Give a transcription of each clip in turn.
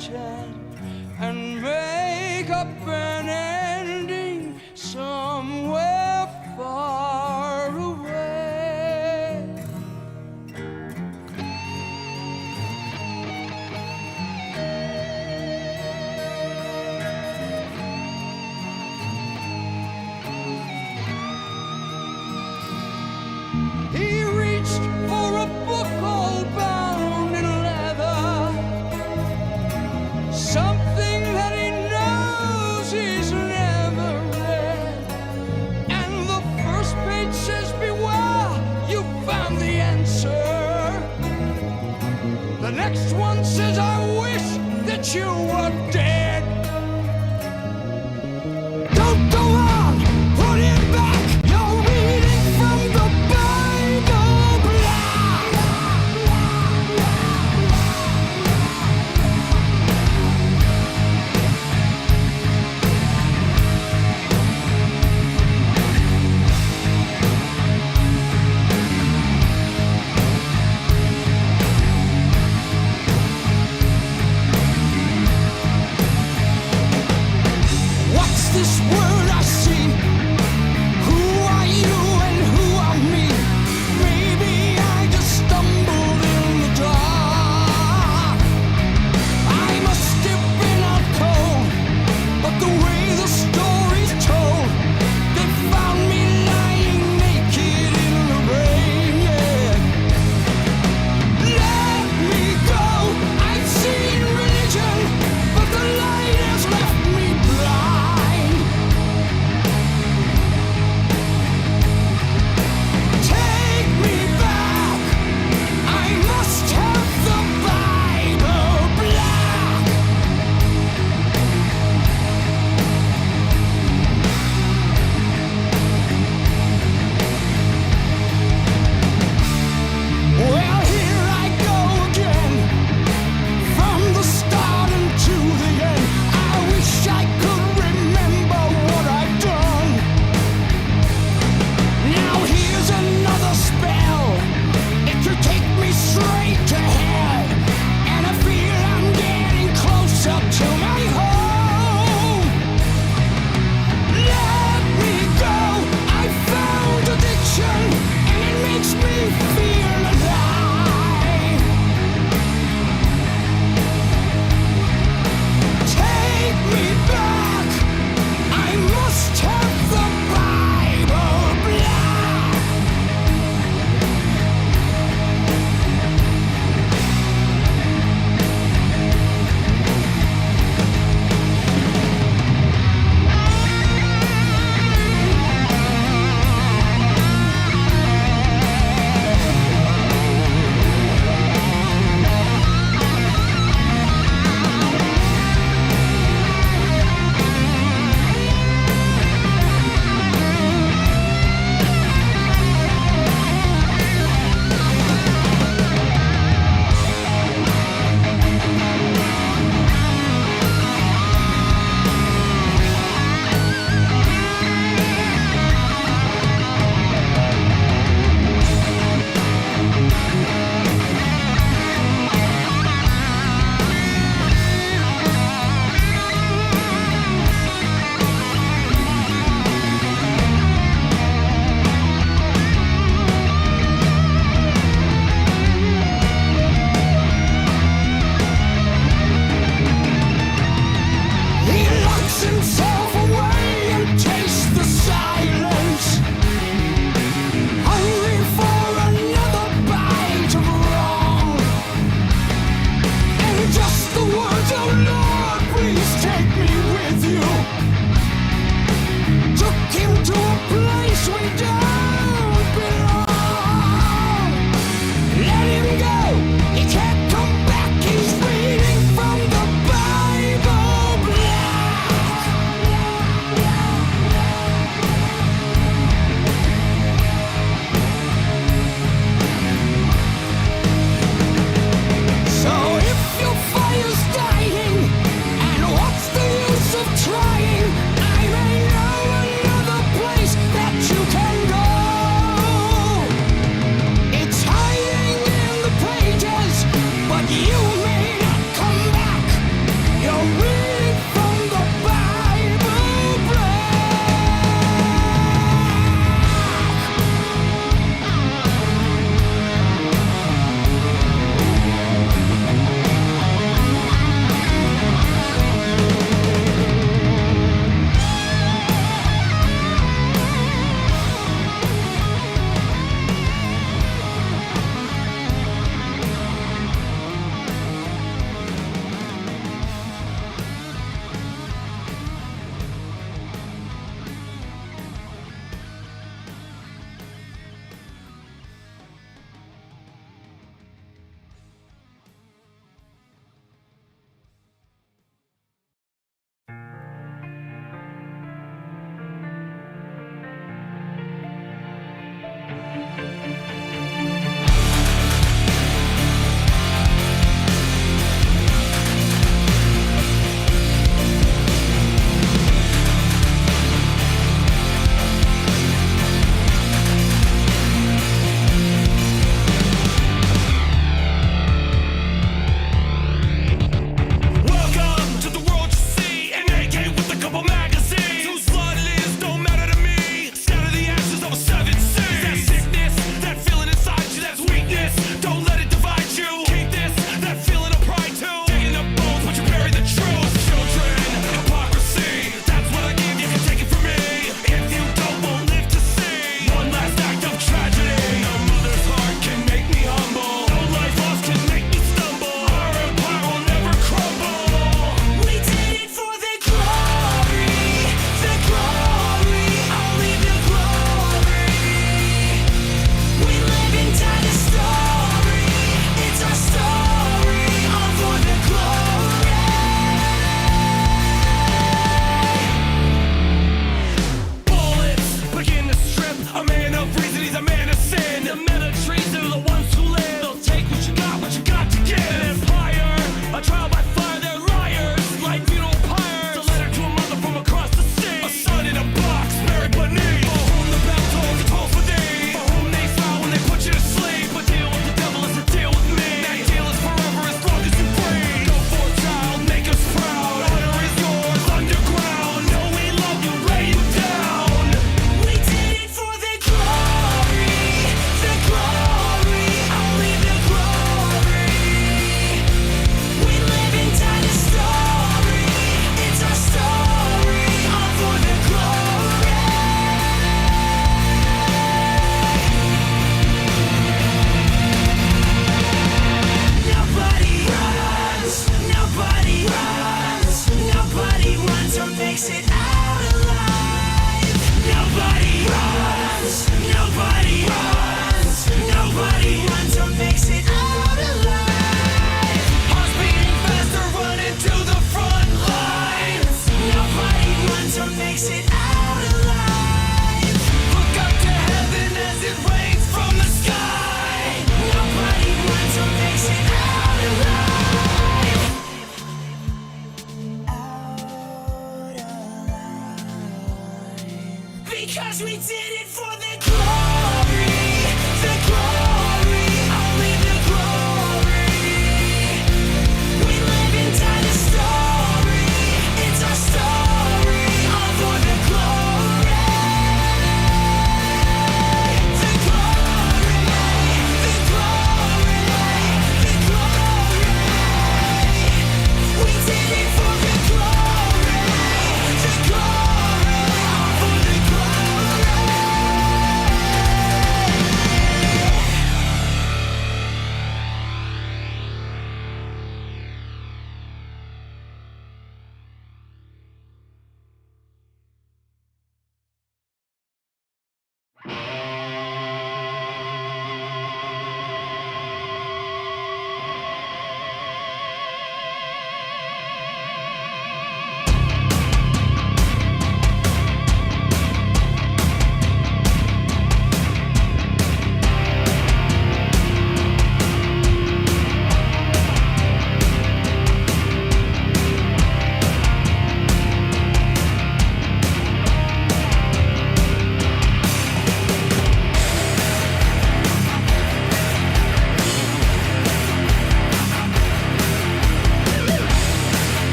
pretend and make up an ending somewhere far away. He reached for a book all bound in leather, something that he knows he's never read. And the first page says, beware, you found the answer. The next one says, I wish that you were dead. Don't go on, put it back. You're reading from the Bible black.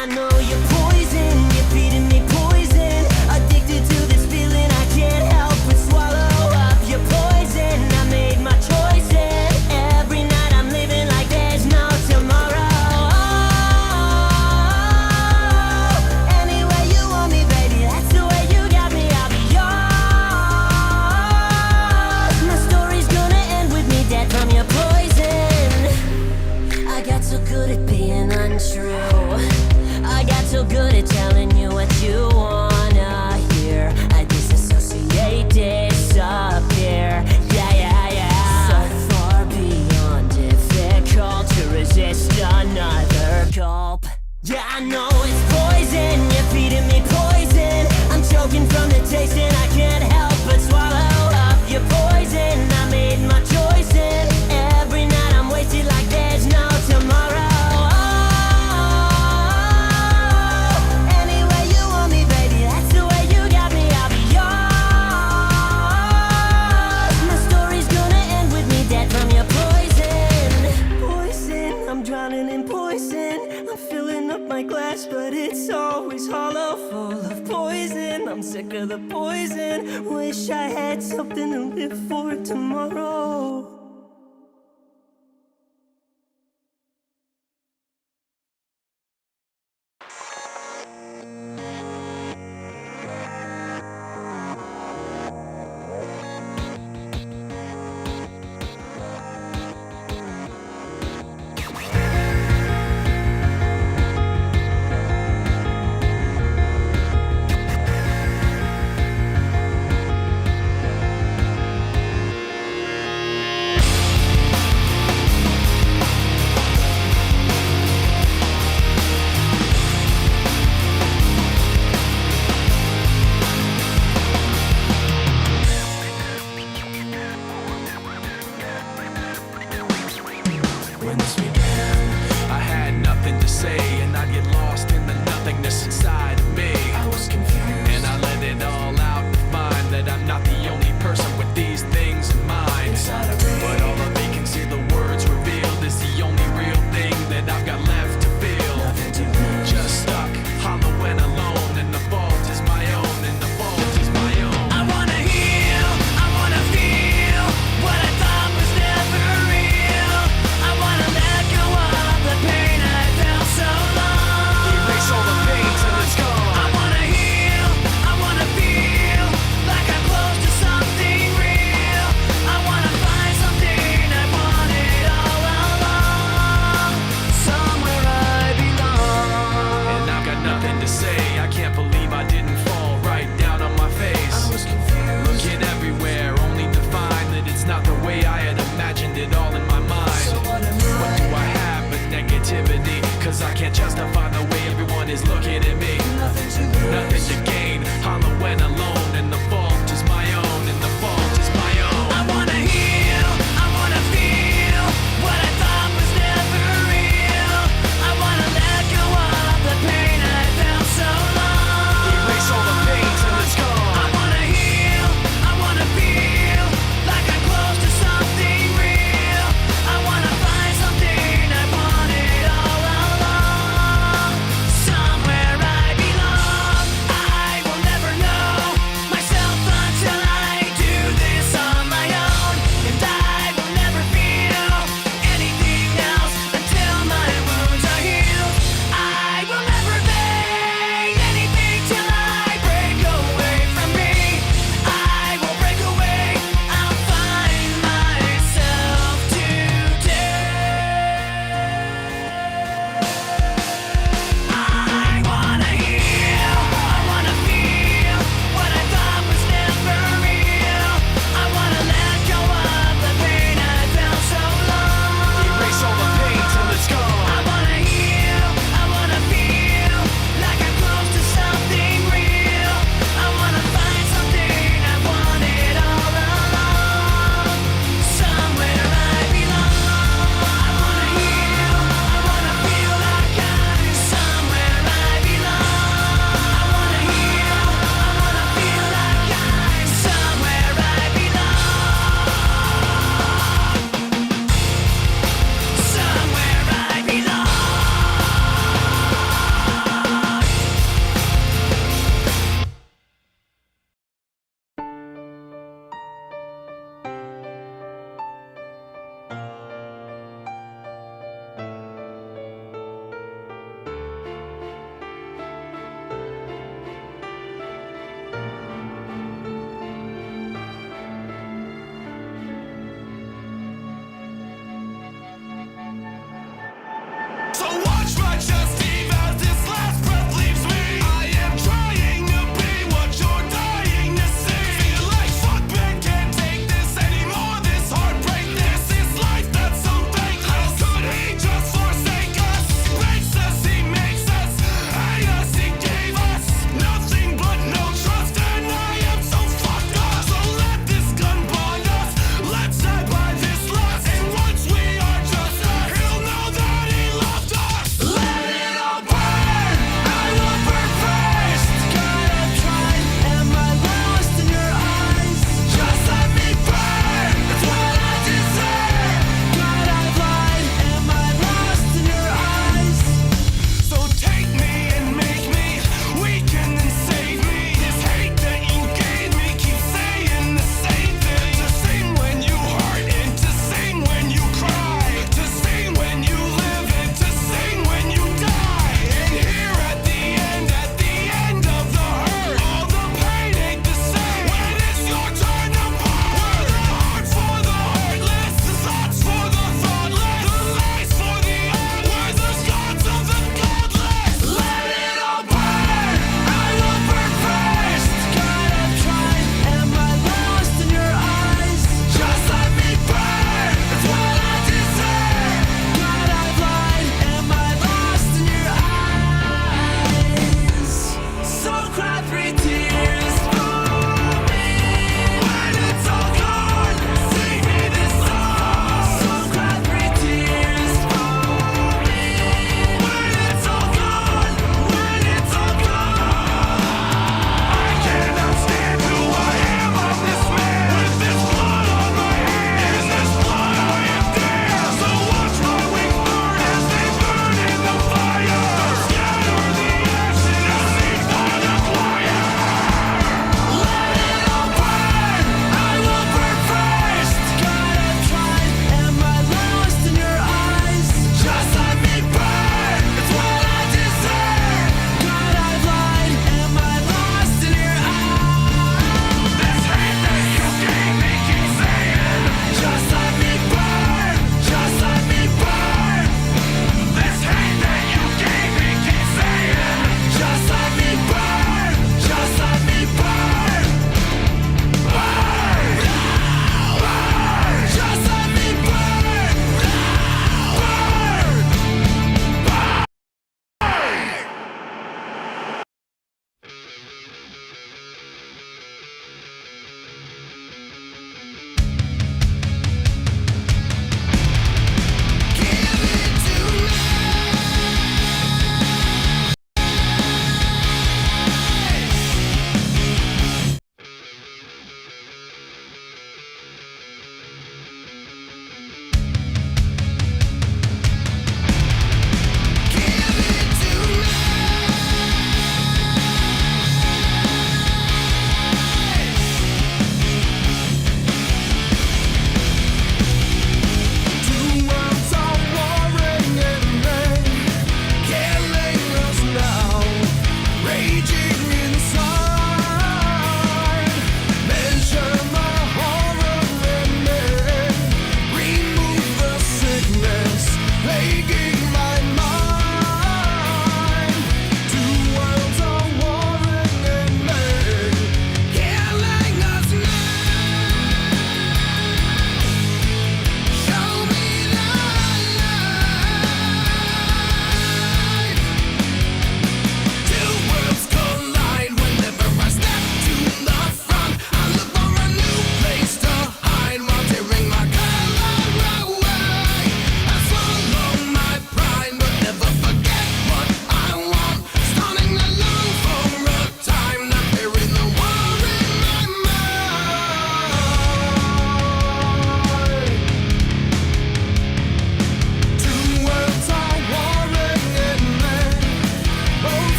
I know you're poison, you're feeding me poison. Addicted to this feeling, I can't help but swallow up your poison. I made my choices. Every night I'm living like there's no tomorrow. Any way you want me, baby, that's the way you got me. I'll be yours. My story's gonna end with me dead from your poison. I got so good at being untrue. I got so good at telling you what you wanna hear. I disassociate, disappear. Yeah. So far beyond difficult to resist another gulp. Yeah, I know it's poison, you're feeding me poison. I'm choking from the taste and I can't help but swallow up your poison. I made my choices. Every night I'm wasted like there's no tomorrow. Any way you want me, baby, that's the way you got me. I'll be yours. My story's gonna end with me dead from your poison. Poison, I'm drowning in poison. I'm filling up my glass, but it's always hollow, full of poison. I'm sick of the poison. Wish I had something to live for tomorrow. When this began, I had nothing to say, and I'd get lost in the nothingness inside of me. I was confused, and I let it all out to find that I'm not the only person with these things in mind. But all the vacancy the words revealed is the only real thing that I've got left to feel. Just stuck, hollow and alone, and the fault is my own, and the fault is my own. I wanna heal, I wanna feel what I thought was never real. I wanna let go of the pain I felt so long. Erase all the pain till it's gone. I wanna heal, I wanna feel like I'm close to something real. I wanna find something I wanted all along, somewhere I belong. And I've got nothing to say, I can't believe I didn't fall right down on my face. I was confused, looking everywhere, only to find that it's not the way I had imagined it all in my mind. So what do I have but negativity? Cause I can't justify the way everyone is looking at me. Nothing to lose, nothing to gain, hollow and alone, and the fault is my own, and the fault is my own. I wanna heal, I wanna feel what I thought was never real. I wanna let go of the pain I felt so long. Erase all the pain till it's gone. I wanna heal, I wanna feel like I'm close to something real. I wanna find something I wanted all along, somewhere I belong. I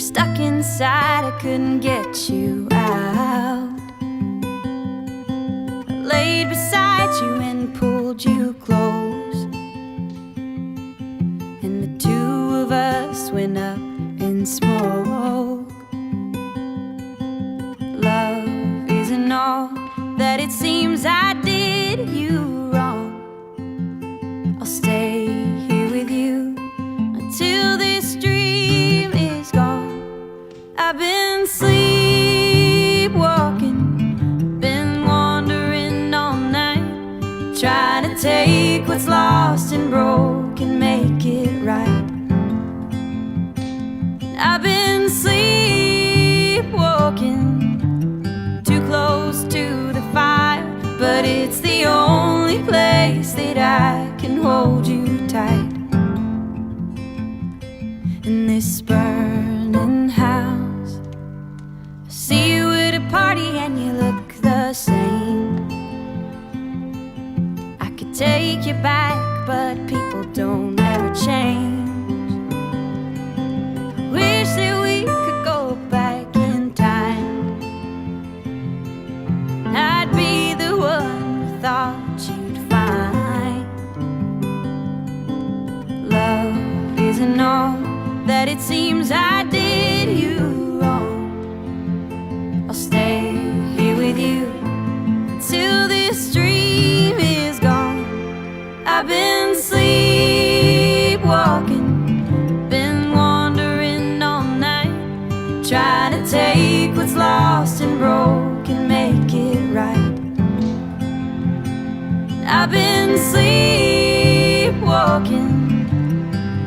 stuck inside, I couldn't get you out. I laid beside you and pulled you close, and the two of us went up in smoke. Love isn't all that it seems. I did you wrong. I'll stay here with you until this dream is gone. I've been sleepwalking, been wandering all night, trying to take what's lost and broken, make it right. I've been sleepwalking, too close to the fire, but it's the only place that I can hold you tight. In this burning house, I see you at a party and you look the same. I could take you back, but people don't ever change. Wish that we could go back in time. I'd be the one who thought you'd find. Love isn't all that it seems. I did you wrong. I'll stay here with you till this dream is gone. I've been sleepwalking, been wandering all night, trying to take what's lost and broken, make it right. I've been sleepwalking,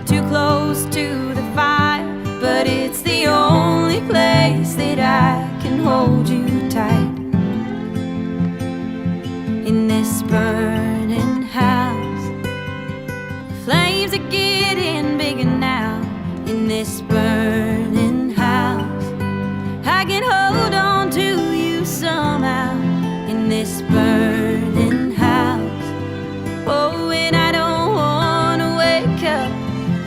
too close to the fire, but it's the only place that I can hold you tight. In this burning house, the flames are getting bigger now. In this burning house, I can hold on to you somehow. In this burning house, oh, and I don't wanna wake up.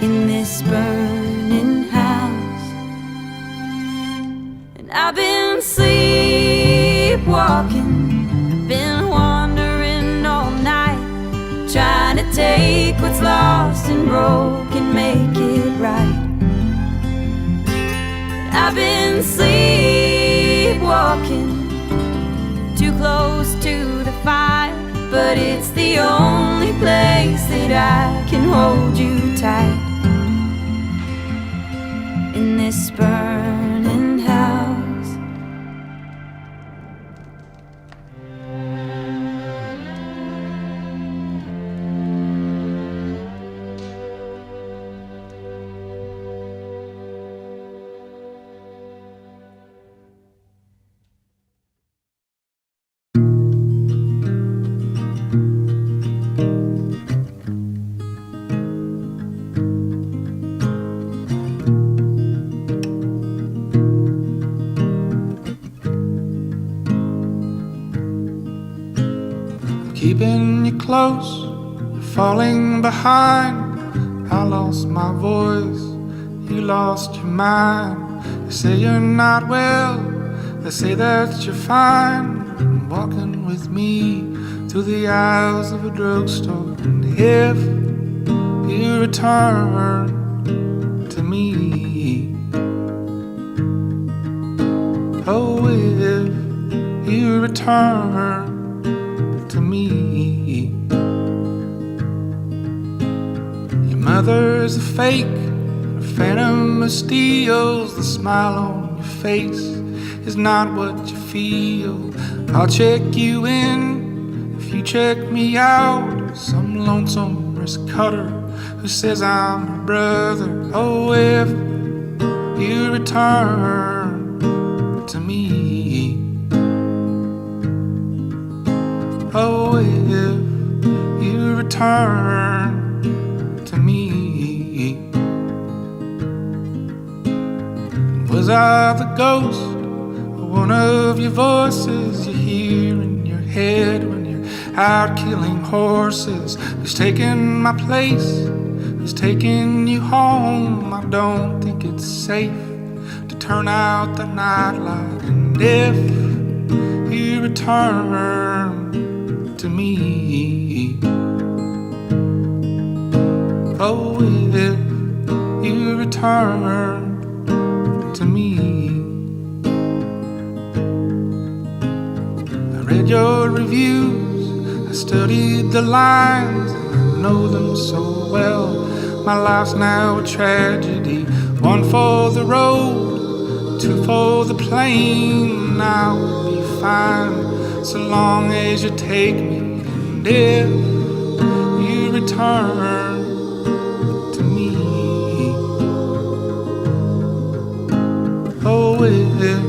In this burning house, and I've been sleepwalking, I've been wandering all night, trying to take what's lost and broken, make it right. I've been sleepwalking, too close to the fire, but it's the only place that I can hold you tight. In this burning house. Keeping you close, you're falling behind. I lost my voice, you lost your mind. They say you're not well, they say that you're fine. Walking with me through the aisles of a drugstore. And if you return to me, oh, if you return to me. Your mother's a fake, a phantom who steals. The smile on your face is not what you feel. I'll check you in if you check me out. Some lonesome wrist cutter who says I'm her brother. Oh, if you return to me. Oh, if you return to me. Was I the ghost or one of your voices you hear in your head when you're out killing horses? Who's taking my place? Who's taking you home? I don't think it's safe turn out the nightlight. And if you return to me, oh, if you return to me. I read your reviews, I studied the lines, and I know them so well. My life's now a tragedy, one for the road, two for the plane. I will be fine so long as you take me. And if you return to me, oh, if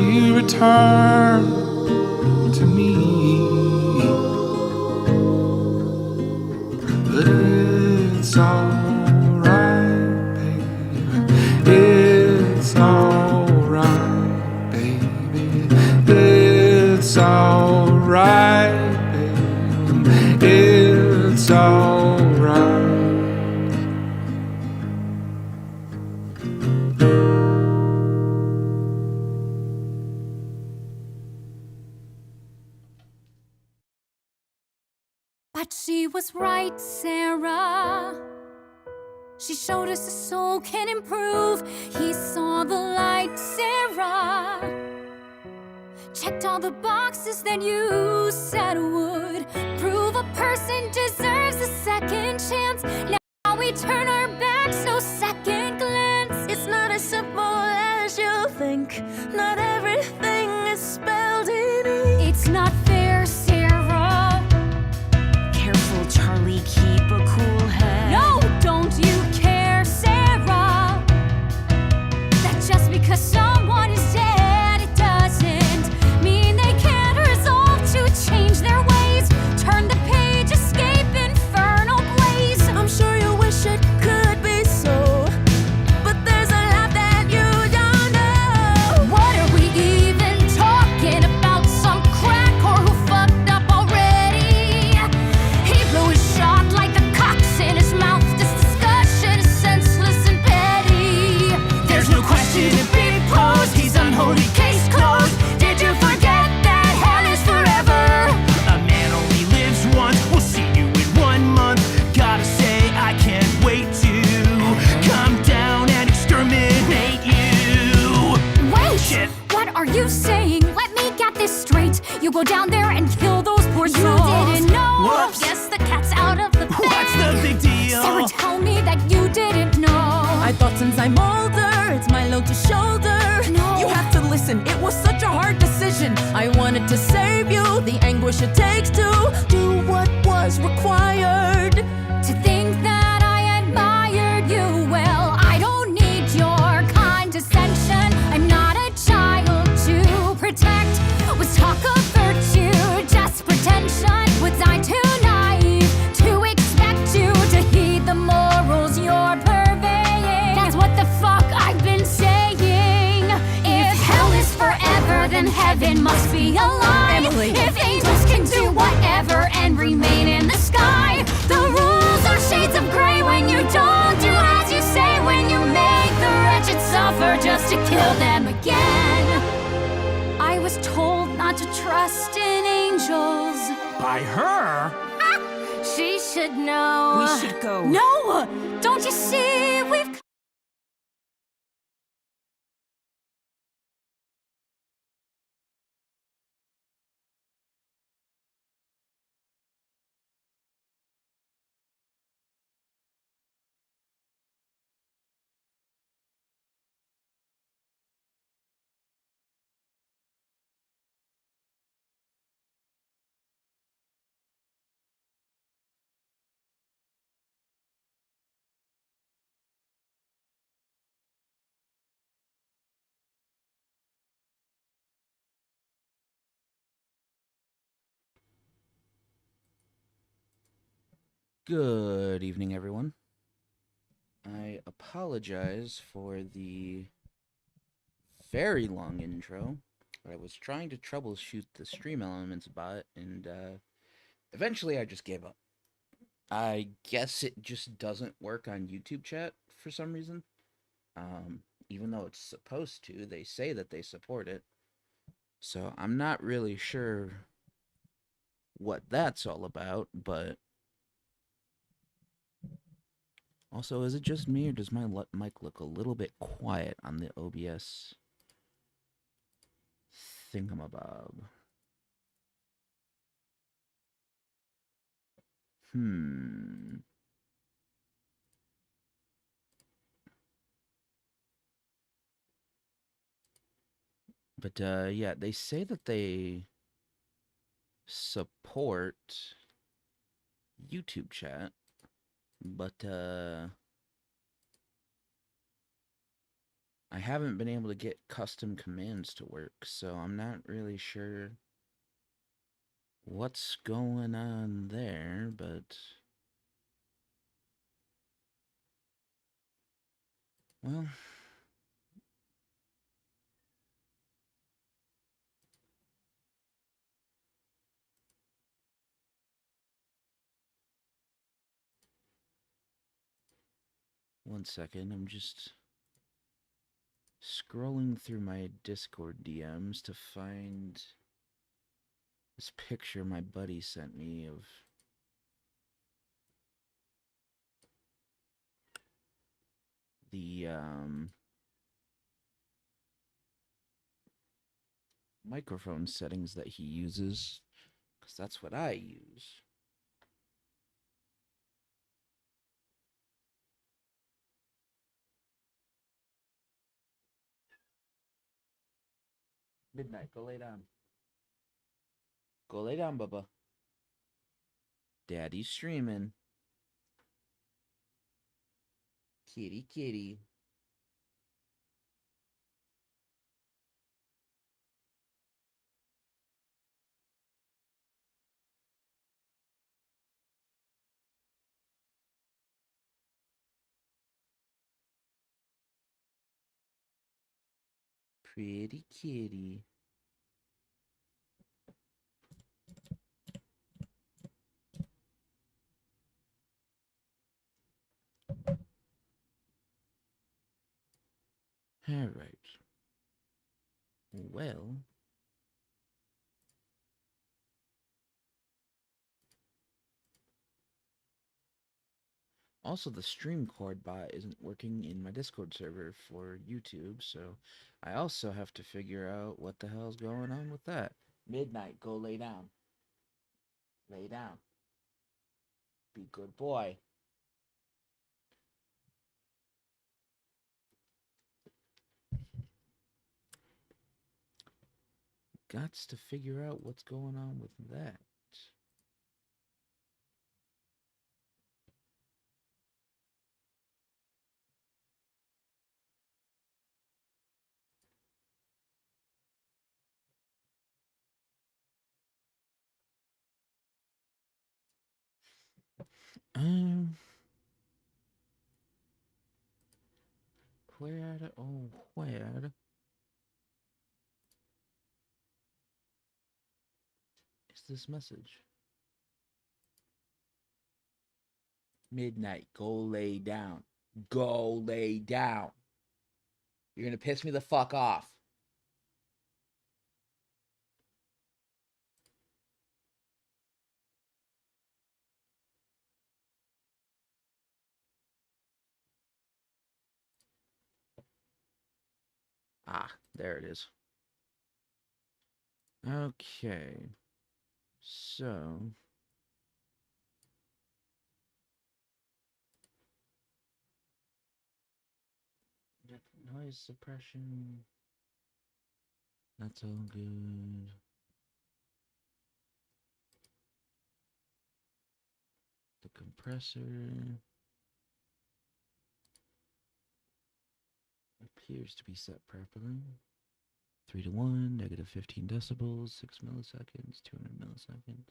you return to me. But it's alright, baby. It's alright, baby. It's alright, baby. It's alright. But she was right, Sarah. She showed us a soul can improve. He saw the light, Sarah. Checked all the boxes that you said would prove a person deserves a second chance. Now we turn our backs, no second glance. It's not as simple as you think. Not everything is spelled in ink. It's not fair, Sarah. Careful, Charlie, keep a cool head. No, don't you care, Sarah? That just because someone is dead, it doesn't mean they can't resolve to change their ways. Turn the page, escape infernal blaze. I'm sure you wish it could be so, but there's a lot that you don't know. What are we even talking about? Some cracker who fucked up already? He blew his shot like the cocks in his mouth. This discussion is senseless and petty. There's no question to be posed. He's unholy, case closed. Did you forget that hell is forever? A man only lives once. We'll see you in 1 month. Gotta say, I can't wait to come down and exterminate you. Wait! Shit. What are you saying? Let me get this straight. You go down there and kill those poor souls. You didn't know. Whoops. Guess the cat's out of the bag. What's the big deal? Sarah, tell me that you didn't know. I thought since I'm older, it's my load to shoulder. No. You have to listen, it was such a hard decision. I wanted to save you, the anguish it takes to do what was required. To think that I admired you, well, I don't need your condescension. I'm not a child to protect. Was talk of virtue just pretension? Was I too naive to expect you to heed the morals you're purveying? That's what the fuck I've been saying. If hell is forever, then heaven must be a lie. Emily. If angels can do whatever and remain in the sky, the rules are shades of gray when you don't do as you say, when you make the wretched suffer just to kill them again. I was told not to trust in angels. By her? She should know. We should go. No! Don't you see? We've Good evening, everyone. I apologize for the very long intro. I was trying to troubleshoot the stream elements bot, and eventually I just gave up. I guess it just doesn't work on YouTube chat for some reason. even though it's supposed to. They say that they support it. So I'm not really sure what that's all about, but also, is it just me or does my mic look a little bit quiet on the OBS thingamabob? But yeah, they say that they support YouTube chat, but I haven't been able to get custom commands to work, so I'm not really sure what's going on there, but well, one second, I'm just scrolling through my Discord DMs to find this picture my buddy sent me of the microphone settings that he uses, because that's what I use. Midnight, go lay down. Go lay down, Bubba. Daddy's streaming. Kitty, kitty. Pretty kitty. All right. Well, also the StreamCord bot isn't working in my Discord server for YouTube, so I also have to figure out what the hell's going on with that. Midnight, go lay down. Lay down. Be good boy. Gots to figure out what's going on with that. Um, where? Oh, where is this message? Midnight, go lay down. Go lay down. You're gonna piss me the fuck off. Ah, there it is. Okay. So, noise suppression. That's all good. The compressor appears to be set properly. 3 to 1, negative 15 decibels, 6 milliseconds, 200 milliseconds.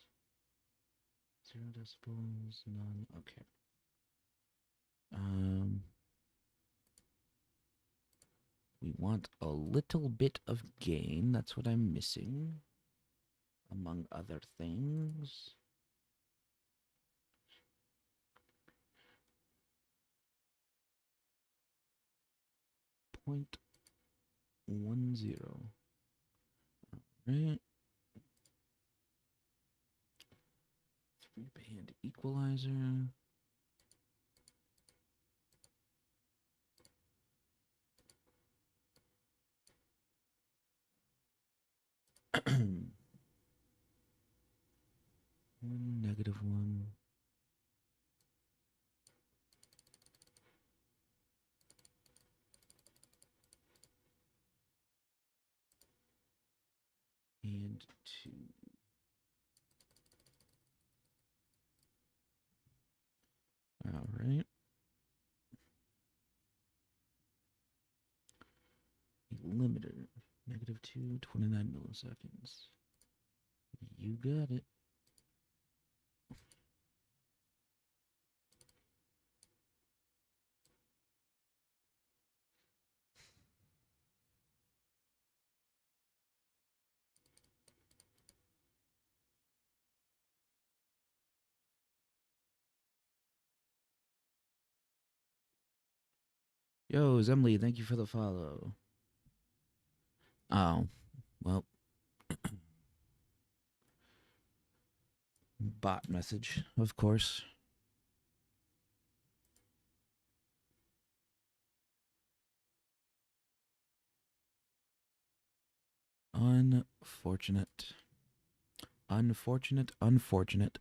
0 decibels, none. Okay. We want a little bit of gain. That's what I'm missing, among other things. 0.10. Right. 3-band equalizer. -1. And 2. All right. Limiter. -2, 29 milliseconds. You got it. Yo, Zemley, thank you for the follow. Oh, well. Bot message, of course. Unfortunate. Unfortunate.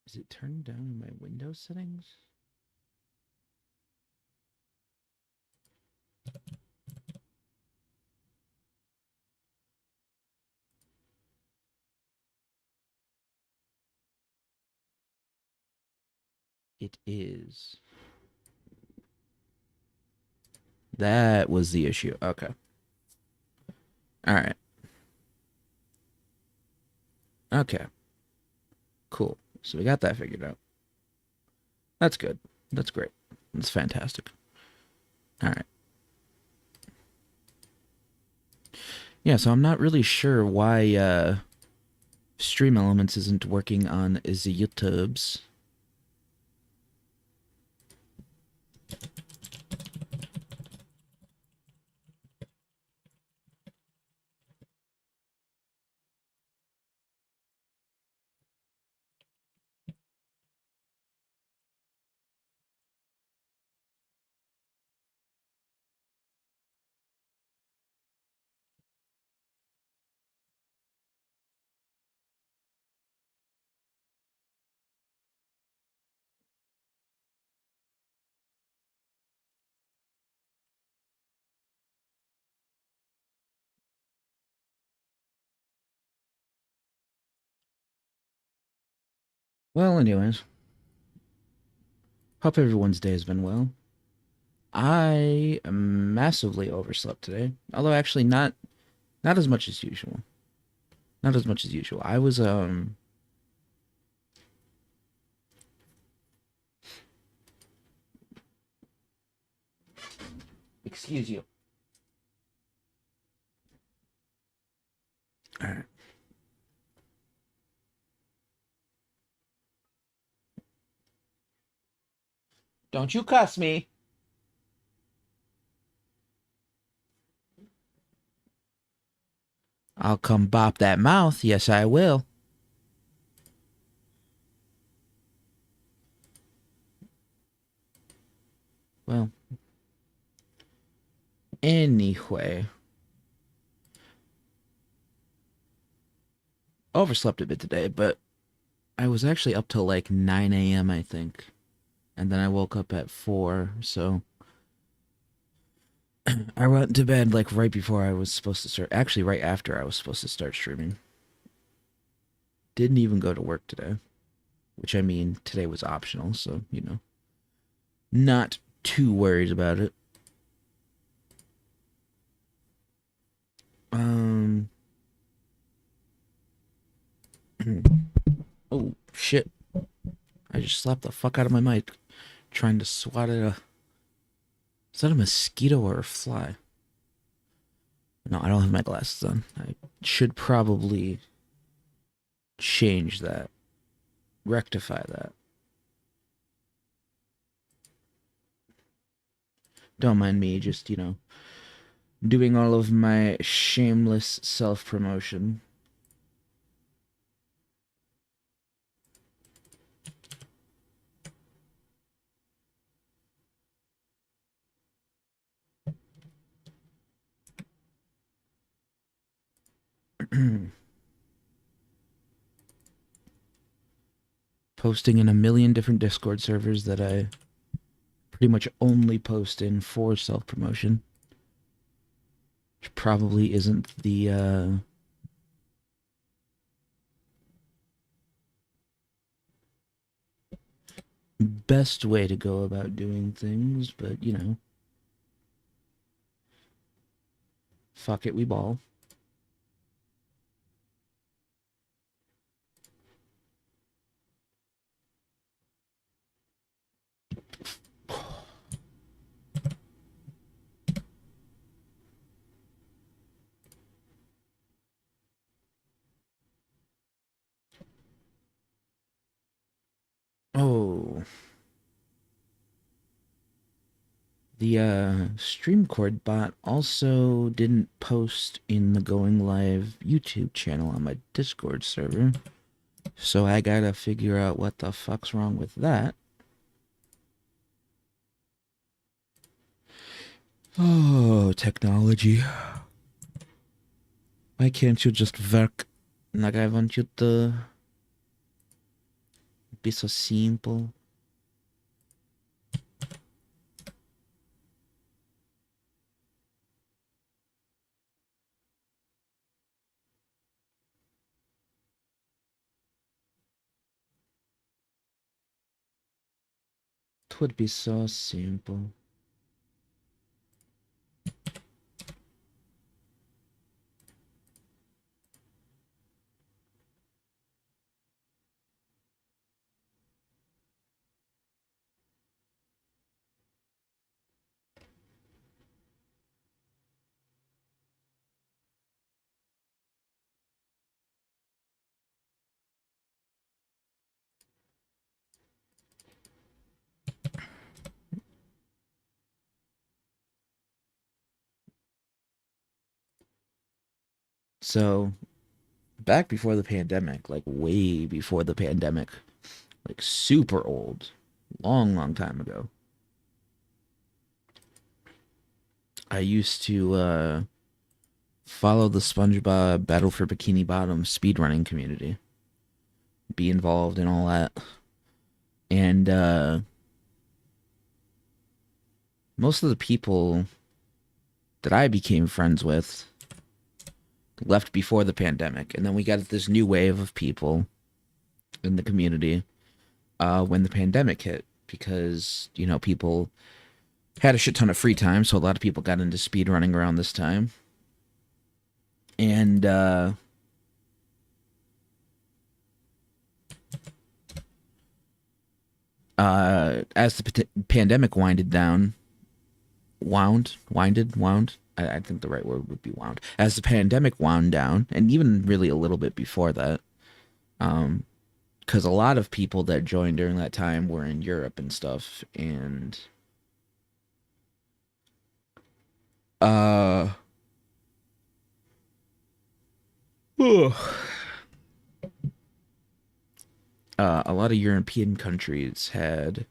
Is it turned down in my Windows settings? It is. That was the issue. Okay. All right. Okay. Cool. So we got that figured out. That's good. That's great. That's fantastic. All right. Yeah, so I'm not really sure why Stream Elements isn't working on the YouTubes. Well, anyways. Hope everyone's day has been well. I massively overslept today. Although actually not as much as usual. Not as much as usual. I was excuse you. All right. Don't you cuss me. I'll come bop that mouth. Yes, I will. Well, anyway. Overslept a bit today, but I was actually up till like 9 a.m., I think. And then I woke up at 4, so I went to bed like right before I was supposed to start. Actually, right after I was supposed to start streaming. Didn't even go to work today. Which, I mean, today was optional, so, you know. Not too worried about it. Oh, shit. I just slapped the fuck out of my mic trying to swat at a... Is that a mosquito or a fly? No, I don't have my glasses on. I should probably change that, rectify that. Don't mind me just, doing all of my shameless self-promotion. Posting in a million different Discord servers that I pretty much only post in for self-promotion. Which probably isn't the, best way to go about doing things, but, fuck it, we ball. Oh. The StreamCord bot also didn't post in the Going Live YouTube channel on my Discord server. So I gotta figure out what the fuck's wrong with that. Oh, technology. Why can't you just work? Like, I want you to be so simple. It would be so simple. So, back before the pandemic, like way before the pandemic, like super old, long time ago, I used to follow the SpongeBob Battle for Bikini Bottom speedrunning community, be involved in all that, and most of the people that I became friends with left before the pandemic, and then we got this new wave of people in the community when the pandemic hit, because people had a shit ton of free time, so a lot of people got into speedrunning around this time, and as the pandemic winded down, wound. I think the right word would be wound. As the pandemic wound down, and even really a little bit before that, because a lot of people that joined during that time were in Europe and stuff, and ugh. A lot of European countries had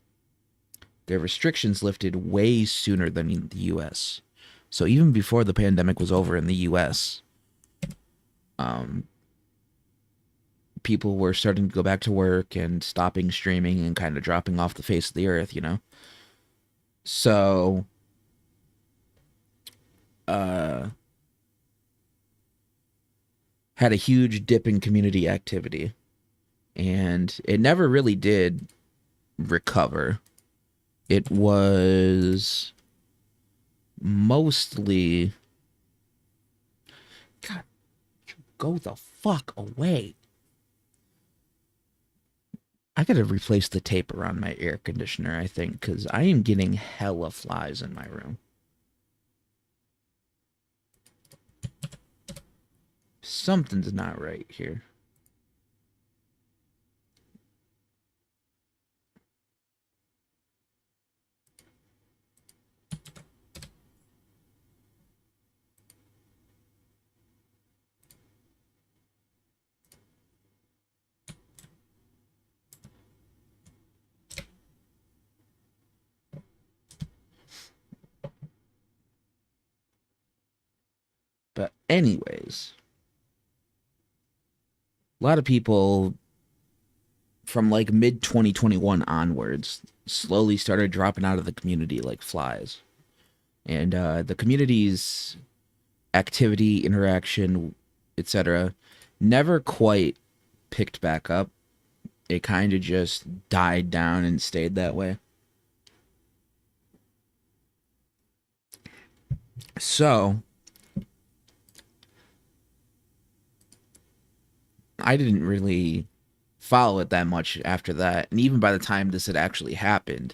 their restrictions lifted way sooner than in the U.S. So even before the pandemic was over in the U.S., people were starting to go back to work and stopping streaming and kind of dropping off the face of the earth, So, had a huge dip in community activity, and it never really did recover. It was mostly... God, go the fuck away. I gotta replace the tape around my air conditioner, I think, because I am getting hella flies in my room. Something's not right here. Anyways, a lot of people from like mid 2021 onwards slowly started dropping out of the community like flies. And the community's activity, interaction, etc., never quite picked back up. It kind of just died down and stayed that way. So, I didn't really follow it that much after that. And even by the time this had actually happened,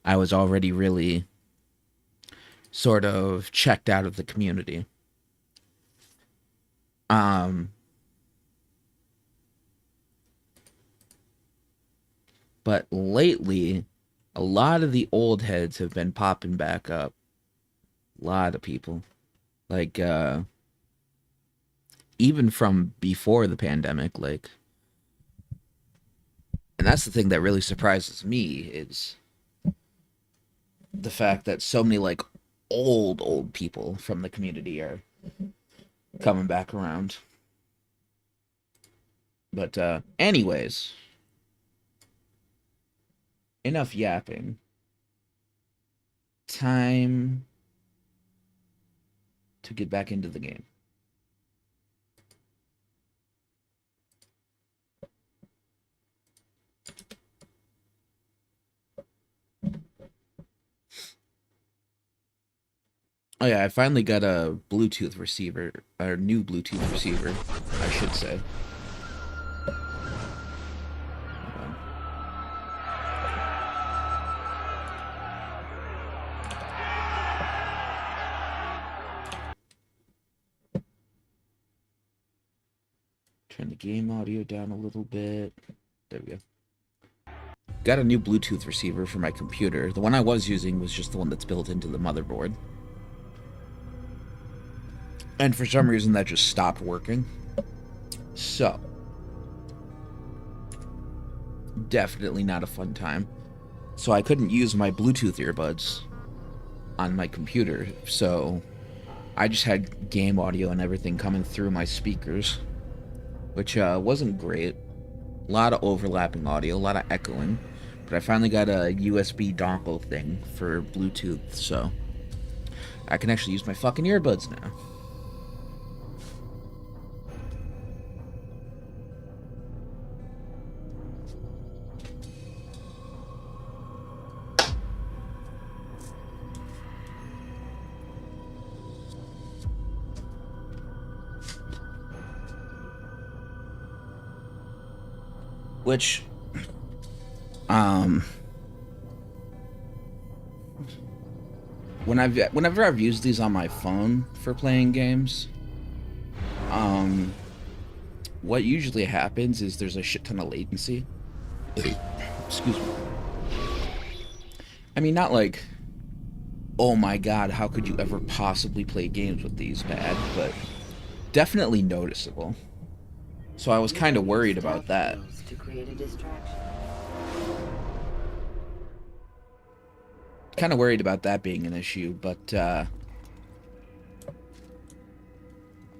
I was already really sort of checked out of the community. But lately, a lot of the old heads have been popping back up. A lot of people. Like, even from before the pandemic, like, and that's the thing that really surprises me is the fact that so many, like, old people from the community are coming back around. But, anyways, enough yapping. Time to get back into the game. Oh yeah, I finally got a Bluetooth receiver, or new Bluetooth receiver, I should say. Turn the game audio down a little bit. There we go. Got a new Bluetooth receiver for my computer. The one I was using was just the one that's built into the motherboard. And for some reason that just stopped working. So, definitely not a fun time. So I couldn't use my Bluetooth earbuds on my computer. So I just had game audio and everything coming through my speakers, which wasn't great. A lot of overlapping audio, a lot of echoing. But I finally got a USB dongle thing for Bluetooth, so I can actually use my fucking earbuds now. Which, whenever I've used these on my phone for playing games, what usually happens is there's a shit ton of latency. Excuse me. I mean, not like, oh my god, how could you ever possibly play games with these bad, but definitely noticeable. So I was kind of worried about that. To create a distraction. Kind of worried about that being an issue, but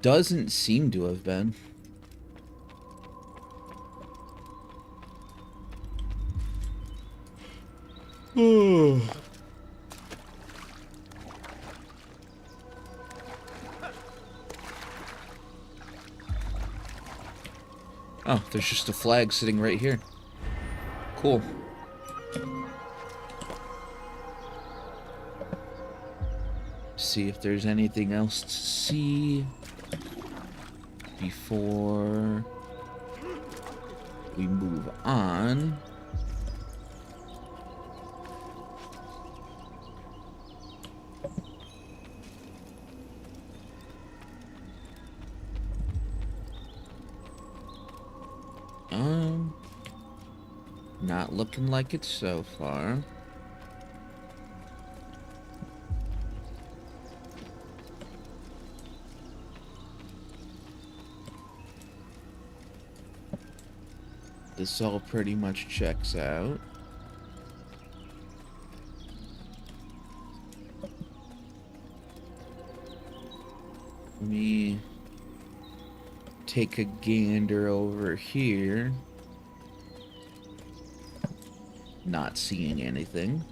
doesn't seem to have been. Oh, there's just a flag sitting right here. Cool. See if there's anything else to see before we move on. Not looking like it so far. This all pretty much checks out. Let me take a gander over here. Not seeing anything.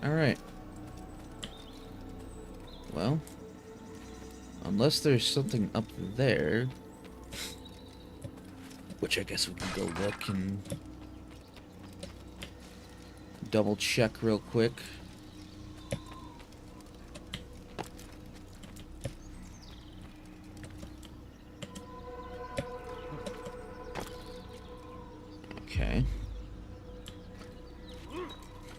Alright. Well, unless there's something up there, which I guess we can go look and double check real quick. Okay.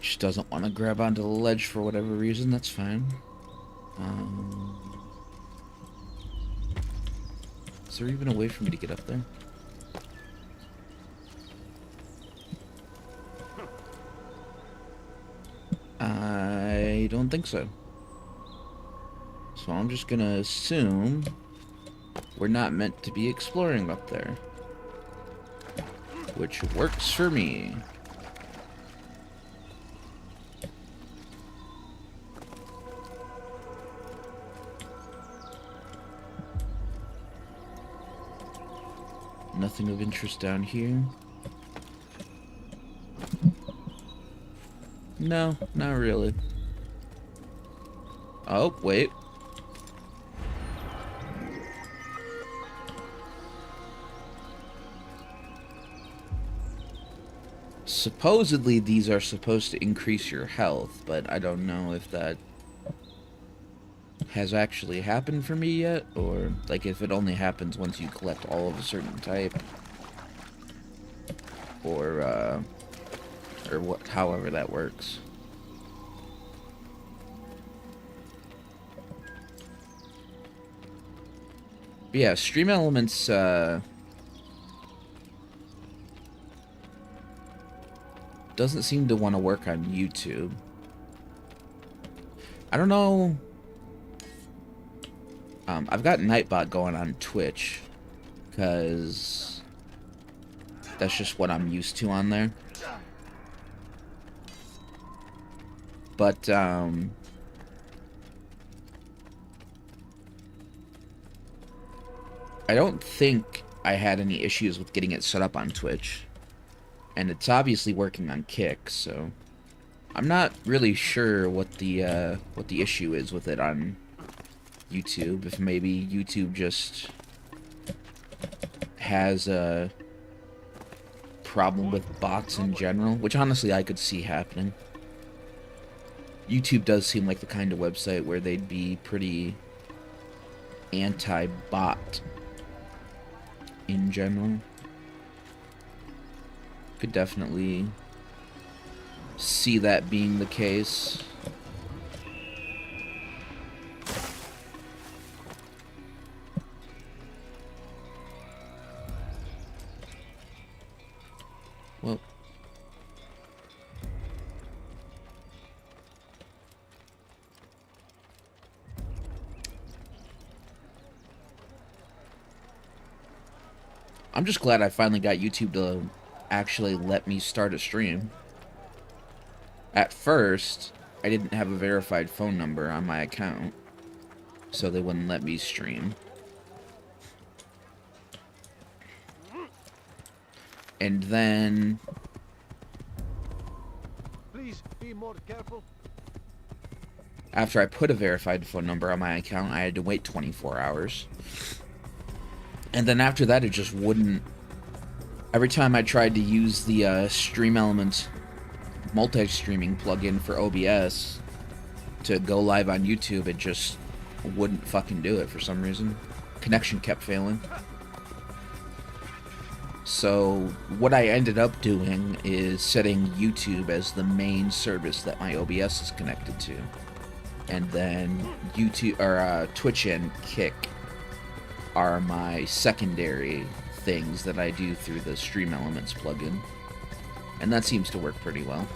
Just doesn't want to grab onto the ledge for whatever reason, that's fine. Is there even a way for me to get up there? I don't think so. So I'm just gonna assume we're not meant to be exploring up there. Which works for me. Nothing of interest down here. No, not really. Oh, wait. Supposedly these are supposed to increase your health, but I don't know if that has actually happened for me yet, or like if it only happens once you collect all of a certain type, or what, however that works. But yeah, Stream Elements, doesn't seem to want to work on YouTube. I don't know. I've got Nightbot going on Twitch, because that's just what I'm used to on there. But, I don't think I had any issues with getting it set up on Twitch. And it's obviously working on Kick, so I'm not really sure what the issue is with it on YouTube. If maybe YouTube just has a problem with bots in general, which honestly I could see happening. YouTube does seem like the kind of website where they'd be pretty anti-bot in general. Could definitely see that being the case. Well, I'm just glad I finally got YouTube to actually let me start a stream. At first, I didn't have a verified phone number on my account, so they wouldn't let me stream. And then Please be more careful. after I put a verified phone number on my account, I had to wait 24 hours. And then after that, it just wouldn't. Every time I tried to use the Stream Elements multi-streaming plugin for OBS to go live on YouTube, it just wouldn't fucking do it for some reason. Connection kept failing. So what I ended up doing is setting YouTube as the main service that my OBS is connected to, and then YouTube or Twitch and Kick are my secondary things that I do through the Stream Elements plugin, and that seems to work pretty well.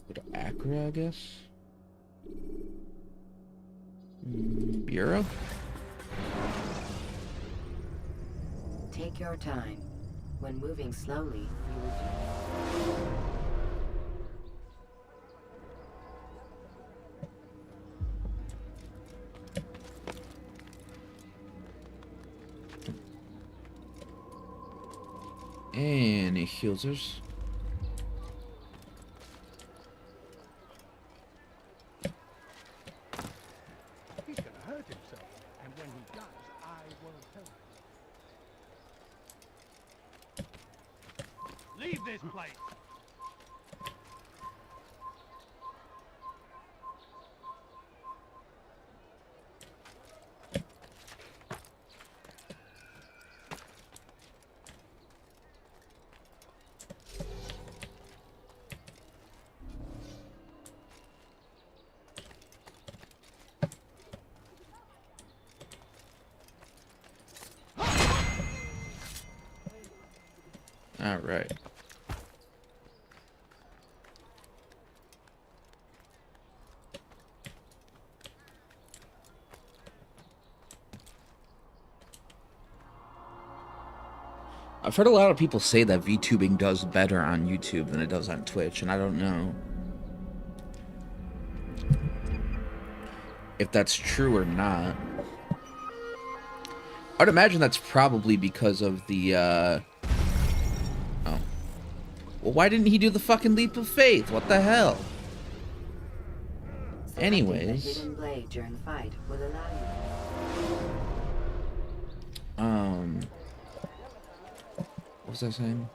Go to Accra, I guess. Bureau? Take your time. When moving slowly, you will And it heals us. He's gonna hurt himself, and when he does, I won't help. Leave this place! All right. I've heard a lot of people say that VTubing does better on YouTube than it does on Twitch, and I don't know if that's true or not. I'd imagine that's probably because of the, Oh. Well, why didn't he do the fucking leap of faith? What the hell? Anyways. a hidden blade during the fight will allow you. What was I saying?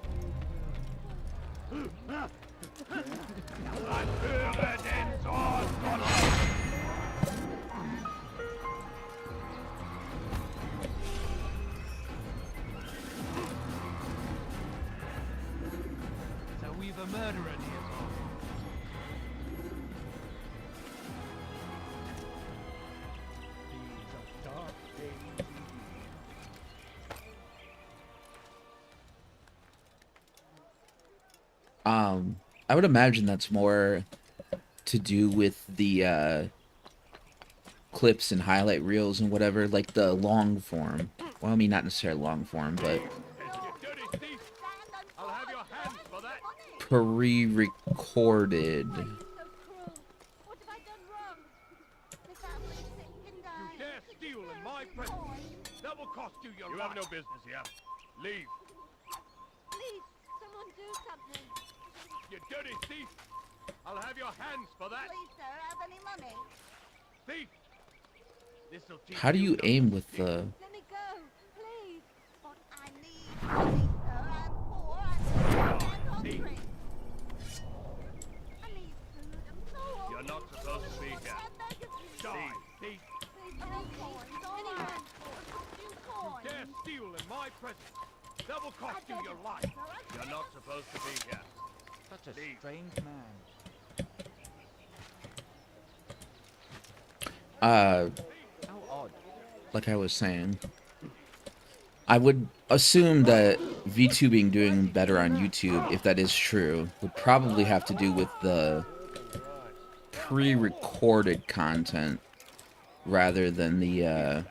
So we've a murderer near. These are dark days indeed. I would imagine that's more to do with the clips and highlight reels and whatever, like the long form. Well, I mean, not necessarily long form, but I'll have your hands for that. pre-recorded. What have I done wrong? The family sick and dying. You dare steal in my presence. That will cost you your life. You have no business here. Leave. Please, someone do something. You dirty thief. I'll have your hands for that. Please, sir, have any money? Thief. This'll teach How do you no aim with mercy. the... Let me go, please. But I need money, sir. I'm poor. I'm hungry. I need food. I'm so hungry. You're not supposed to be here. I beg of you. Die, thief. Please, no coins. Any man for a few coins. Dare steal in my presence. That will cost you your life. You're not supposed to be here. Such a Leave. strange man. Uh, How odd. like I was saying, I would assume that VTubing doing better on YouTube, if that is true, would probably have to do with the pre-recorded content rather than the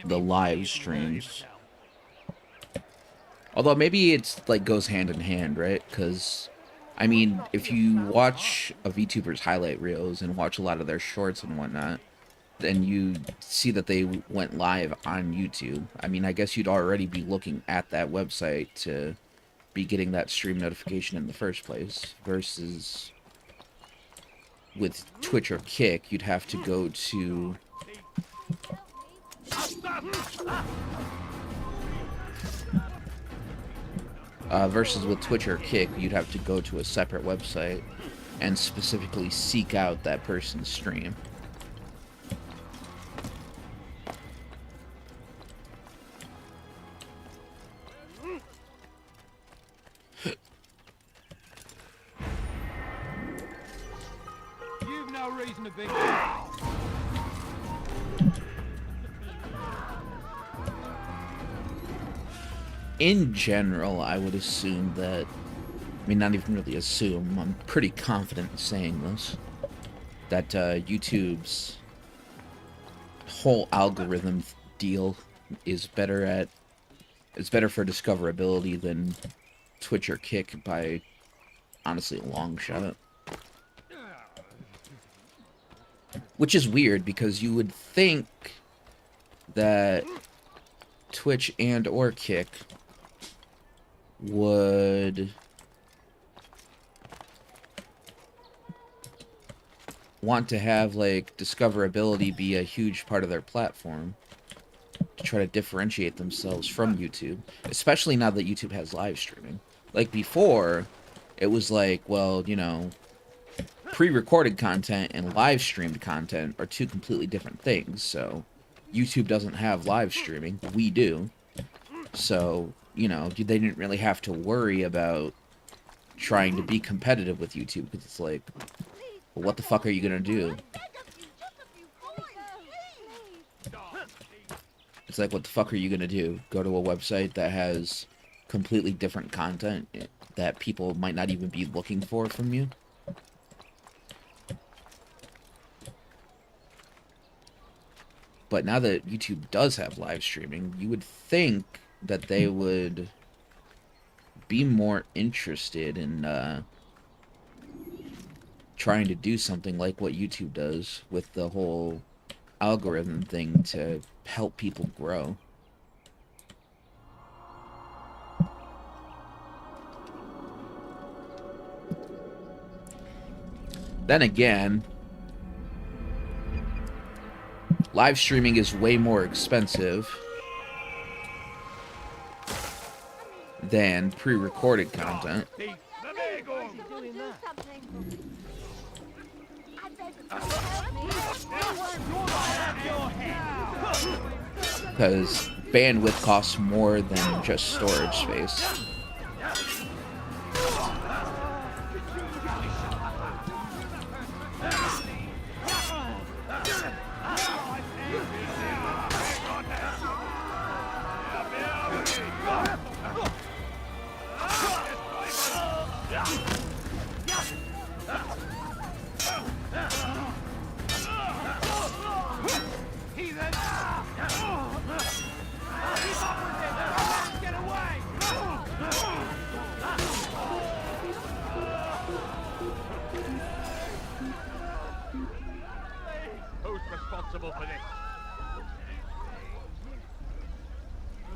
live streams. Although maybe it's like goes hand in hand, right? Because I mean, if you watch a VTuber's highlight reels and watch a lot of their shorts and whatnot, then you see that they went live on YouTube. I mean, I guess you'd already be looking at that website to be getting that stream notification in the first place. Versus with Twitch or Kick, you'd have to go to... versus with Twitch or Kick, you'd have to go to a separate website and specifically seek out that person's stream. You've no reason to be. In general, I would assume that, I mean, not even really assume, I'm pretty confident in saying this, that YouTube's whole algorithm deal is better for discoverability than Twitch or Kick by, honestly, a long shot. Which is weird, because you would think that Twitch and or Kick would want to have, like, discoverability be a huge part of their platform to try to differentiate themselves from YouTube, especially now that YouTube has live streaming. Like, before, it was like, well, you know, pre-recorded content and live streamed content are two completely different things. So YouTube doesn't have live streaming, we do. So, you know, they didn't really have to worry about trying to be competitive with YouTube, because it's like, well, what the fuck are you gonna do? It's like, what the fuck are you gonna do? Go to a website that has completely different content that people might not even be looking for from you? But now that YouTube does have live streaming, you would think that they would be more interested in trying to do something like what YouTube does with the whole algorithm thing to help people grow. Then again, live streaming is way more expensive than pre-recorded content. Because bandwidth costs more than just storage space. Who's responsible for this?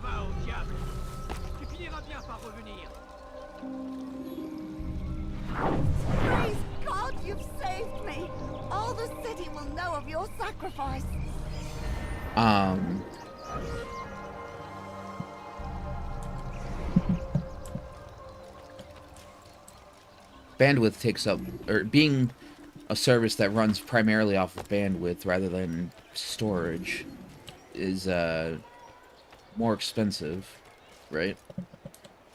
Va au diable. Tu finiras bien par revenir. Praise God, you've saved me. All the city will know of your sacrifice. Bandwidth takes up, or being a service that runs primarily off of bandwidth rather than storage is more expensive, right?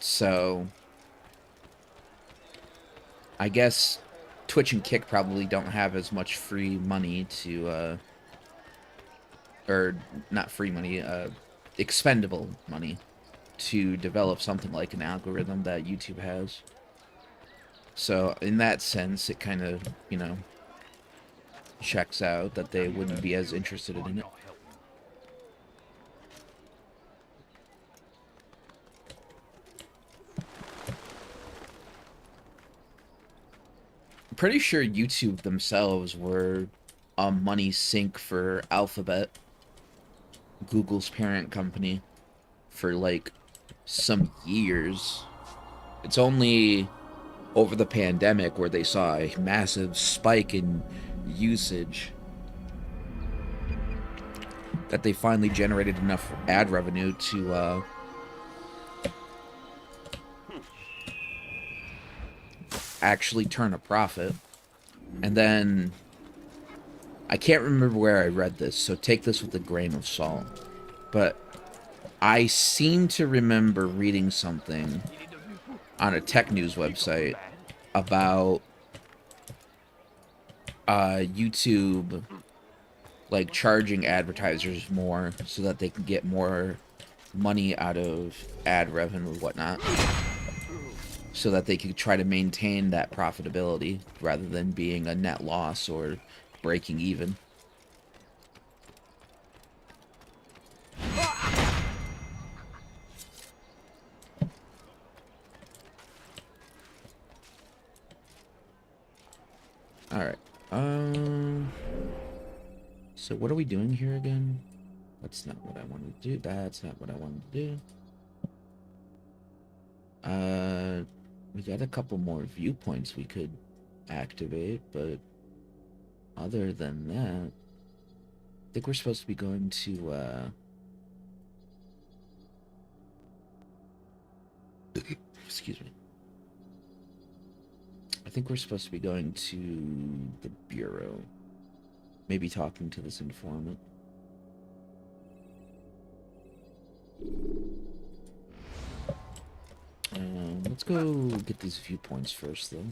So I guess Twitch and Kick probably don't have as much free money to or not free money, expendable money to develop something like an algorithm that YouTube has. So in that sense, it kind of, you know, checks out that they wouldn't be as interested in it. I'm pretty sure YouTube themselves were a money sink for Alphabet, Google's parent company, for like some years. It's only over the pandemic where they saw a massive spike in usage that they finally generated enough ad revenue to actually turn a profit. And then I can't remember where I read this, so take this with a grain of salt, but I seem to remember reading something on a tech news website about YouTube like charging advertisers more so that they can get more money out of ad revenue and whatnot, so that they could try to maintain that profitability rather than being a net loss or breaking even. So what are we doing here again? That's not what I wanted to do. That's not what I wanted to do. We got a couple more viewpoints we could activate, but other than that, I think we're supposed to be going to, excuse me. I think we're supposed to be going to the Bureau. Maybe talking to this informant. Let's go get these viewpoints first, though.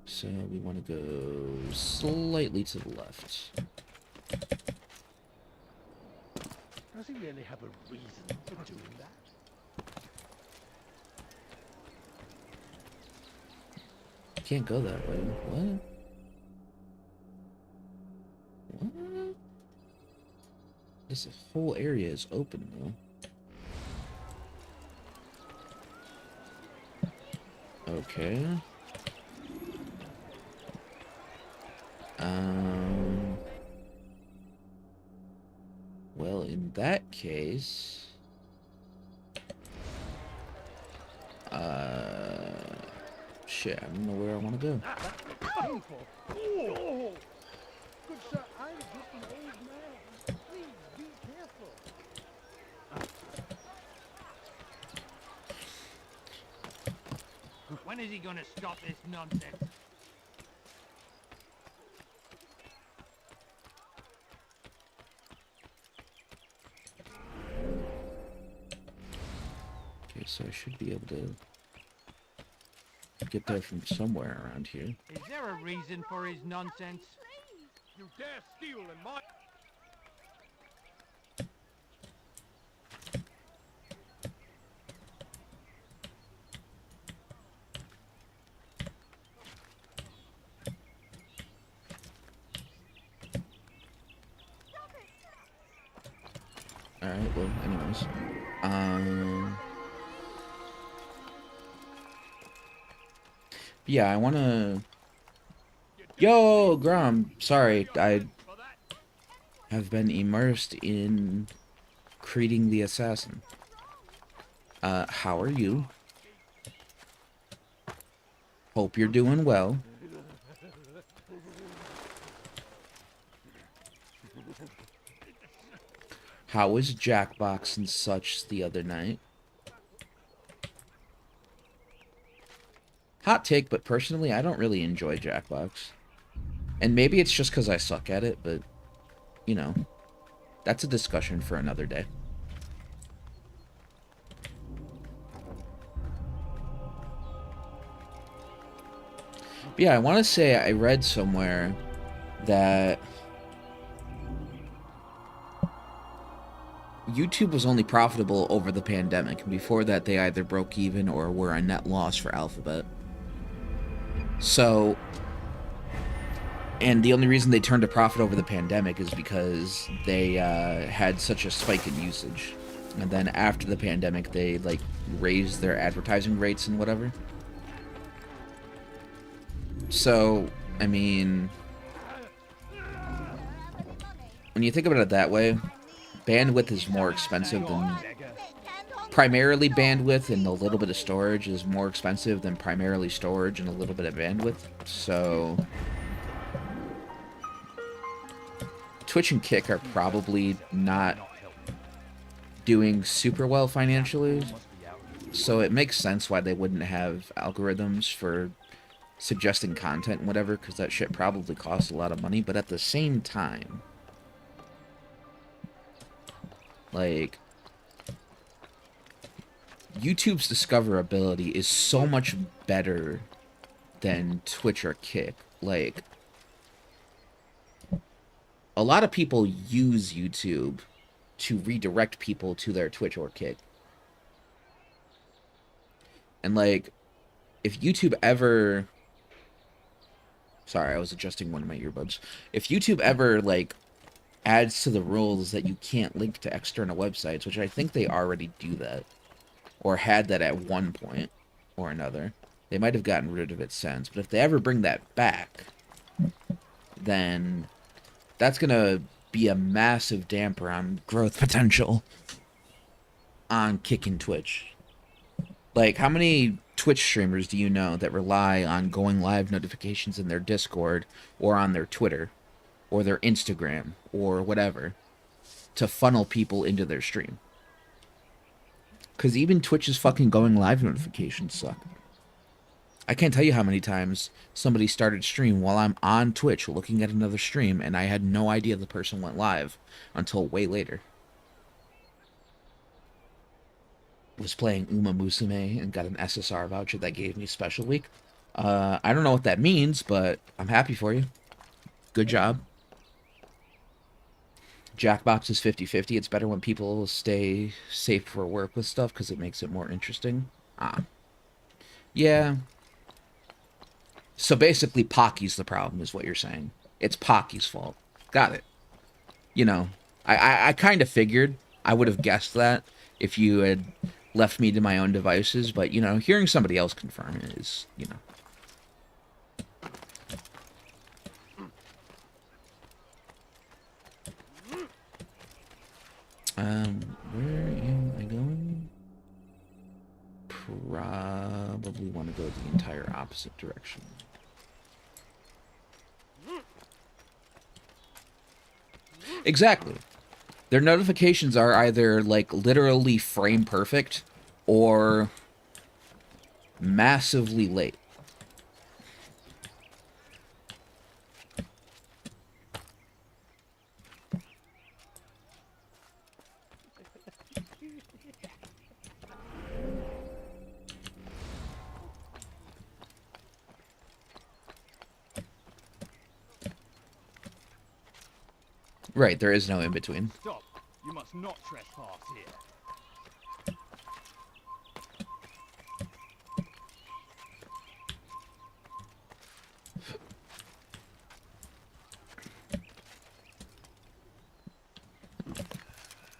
So we want to go slightly to the left. Does he really have a reason for doing that? Can't go that way. What? What? This whole area is open, though. Okay. Well, in that case... Shit, I don't know where I want to go. Painful. Oh. Good sir, I'm just an old man. Please be careful. When is he going to stop this nonsense? Okay, so I should be able to get there from somewhere around here. Is there a reason for his nonsense? You dare steal in my... Alright, well, anyways. Yeah, I wanna... Yo, Grom! Sorry, I have been immersed in creating the assassin. How are you? Hope you're doing well. How was Jackbox and such the other night? Hot take, but personally, I don't really enjoy Jackbox. And maybe it's just because I suck at it, but, you know, that's a discussion for another day. But yeah, I want to say I read somewhere that YouTube was only profitable over the pandemic. Before that, they either broke even or were a net loss for Alphabet. So, and the only reason they turned a profit over the pandemic is because they had such a spike in usage. And then after the pandemic, they, like, raised their advertising rates and whatever. So, I mean, when you think about it that way, bandwidth is more expensive than... Primarily bandwidth and a little bit of storage is more expensive than primarily storage and a little bit of bandwidth. So Twitch and Kick are probably not doing super well financially. So it makes sense why they wouldn't have algorithms for suggesting content and whatever, because that shit probably costs a lot of money. But at the same time, like, YouTube's discoverability is so much better than Twitch or Kick. Like, a lot of people use YouTube to redirect people to their Twitch or Kick. And, like, if YouTube ever... Sorry, I was adjusting one of my earbuds. If YouTube ever, like, adds to the rules that you can't link to external websites, which I think they already do that, or had that at one point or another. They might have gotten rid of it since, but if they ever bring that back, then that's going to be a massive damper on growth potential on Kick and Twitch. Like, how many Twitch streamers do you know that rely on going live notifications in their Discord or on their Twitter or their Instagram or whatever to funnel people into their stream? Because even Twitch's fucking going live notifications suck. I can't tell you how many times somebody started stream while I'm on Twitch looking at another stream and I had no idea the person went live until way later. Was playing Uma Musume and got an SSR voucher that gave me special week. I don't know what that means, but I'm happy for you. Good job. Jackbox is 50-50. It's better when people stay safe for work with stuff because it makes it more interesting. Yeah. So basically, Pocky's the problem, is what you're saying. It's Pocky's fault. Got it. You know, I kind of figured. I would have guessed that if you had left me to my own devices, but, you know, hearing somebody else confirm it is, you know. Where am I going? Probably want to go the entire opposite direction. Exactly. Their notifications are either, like, literally frame perfect or massively late. Right, there is no in-between. Stop. You must not trespass here.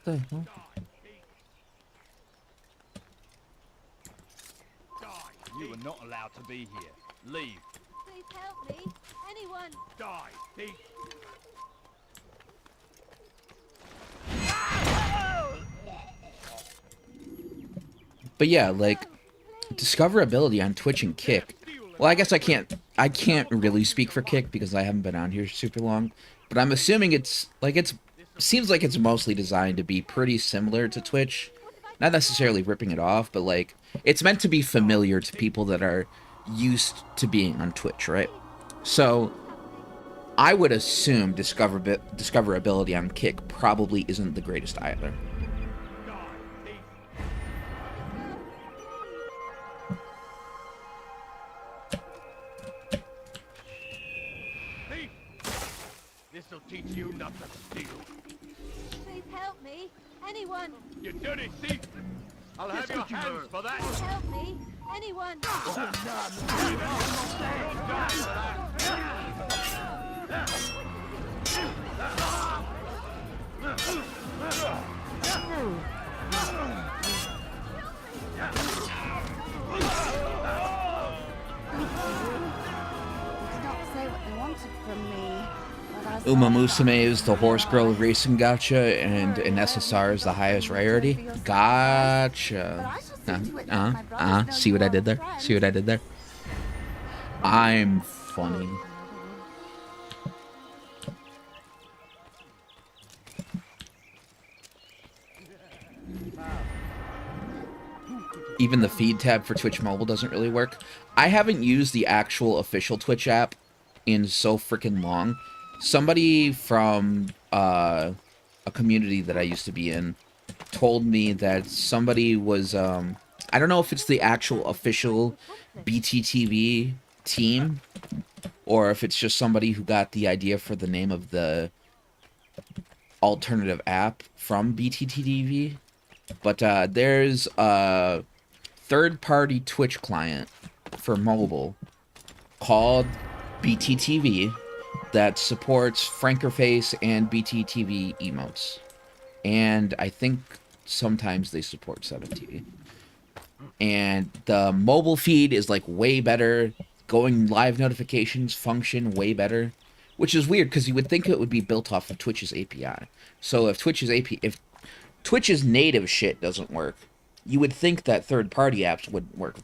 The hell? You are not allowed to be here. Leave. Please help me. Anyone. Die. Thief. But yeah, like, discoverability on Twitch and Kick. Well, I guess I can't really speak for Kick because I haven't been on here super long. But I'm assuming seems like it's mostly designed to be pretty similar to Twitch. Not necessarily ripping it off, but like, it's meant to be familiar to people that are used to being on Twitch, right? So, I would assume discoverability on Kick probably isn't the greatest either. This'll teach you not to steal. Please help me. Anyone. You dirty thief! I'll have your hands for that! Help me. Anyone. Uma Musume is the horse girl racing gacha, and an SSR is the highest rarity. Gotcha. See what I did there? See what I did there? I'm funny. Even the feed tab for Twitch Mobile doesn't really work. I haven't used the actual official Twitch app in so freaking long. Somebody from a community that I used to be in told me that somebody was, I don't know if it's the actual official BTTV team, or if it's just somebody who got the idea for the name of the alternative app from BTTV. But there's a third-party Twitch client for mobile called BTTV that supports Frankerface and BTTV emotes. And I think sometimes they support 7TV. and the mobile feed is like way better. Going live notifications function way better, which is weird because you would think it would be built off of Twitch's API. So if Twitch's native shit doesn't work, you would think that third-party apps wouldn't work with